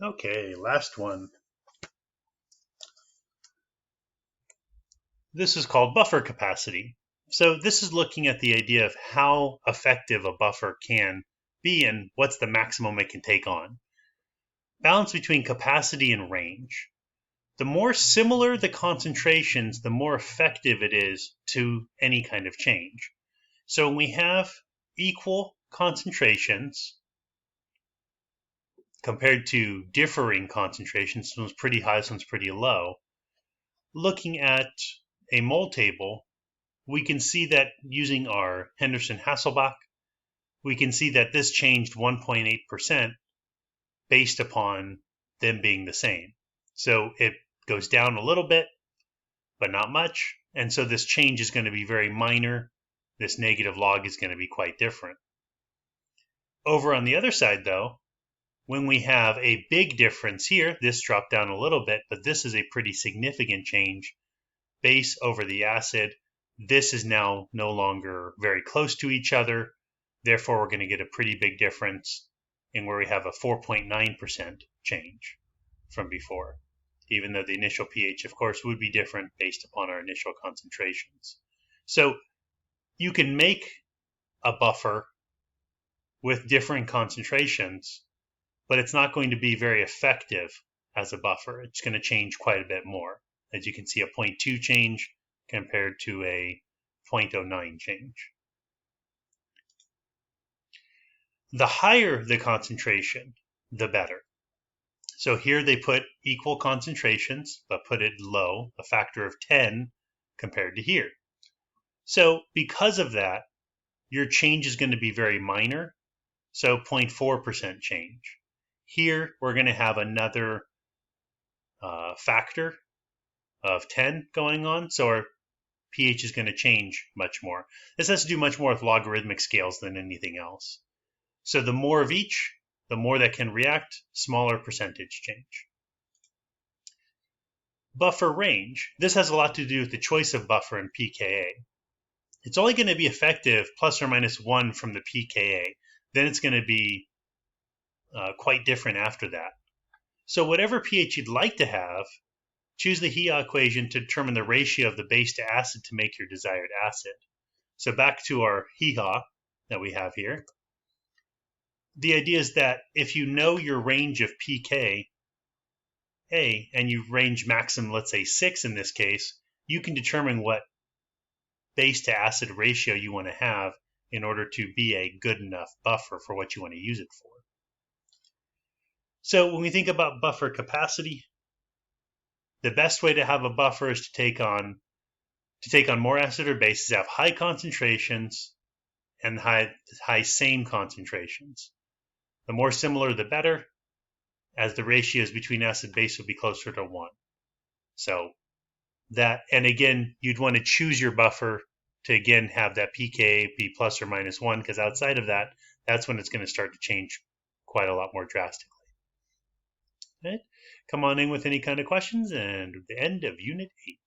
Okay, last one. This is called buffer capacity. So this is looking at the idea of how effective a buffer can be and what's the maximum it can take on. Balance between capacity and range. The more similar the concentrations, the more effective it is to any kind of change. So when we have equal concentrations compared to differing concentrations, this one's pretty high, this one's pretty low. Looking at a mole table, we can see that using our Henderson-Hasselbalch, we can see that this changed 1.8% based upon them being the same. So it goes down a little bit, but not much. And so this change is going to be very minor. This negative log is going to be quite different. Over on the other side, though, when we have a big difference here, this dropped down a little bit, but this is a pretty significant change. Base over the acid. This is now no longer very close to each other. Therefore, we're going to get a pretty big difference in where we have a 4.9% change from before, even though the initial pH, of course, would be different based upon our initial concentrations. So you can make a buffer with different concentrations, but it's not going to be very effective as a buffer. It's going to change quite a bit more. As you can see, a 0.2 change compared to a 0.09 change. The higher the concentration, the better. So here they put equal concentrations, but put it low, a factor of 10 compared to here. So because of that, your change is going to be very minor, so 0.4% change. Here, we're going to have another factor of 10 going on, so our pH is going to change much more. This has to do much more with logarithmic scales than anything else. So the more of each, the more that can react, smaller percentage change. Buffer range. This has a lot to do with the choice of buffer in pKa. It's only going to be effective plus or minus 1 from the pKa. Then it's going to be quite different after that. So whatever pH you'd like to have, choose the Heat equation to determine the ratio of the base to acid to make your desired acid. So back to our Heat that we have here. The idea is that if you know your range of pKa and you range maximum, let's say 6 in this case, you can determine what base to acid ratio you want to have in order to be a good enough buffer for what you want to use it for. So when we think about buffer capacity, the best way to have a buffer is to take on more acid or base, is have high concentrations and high same concentrations. The more similar, the better, as the ratios between acid and base will be closer to 1. So that, and again, you'd want to choose your buffer to again have that pKa be plus or minus 1, because outside of that, that's when it's going to start to change quite a lot more drastically. Okay. Come on in with any kind of questions, and the end of Unit 8.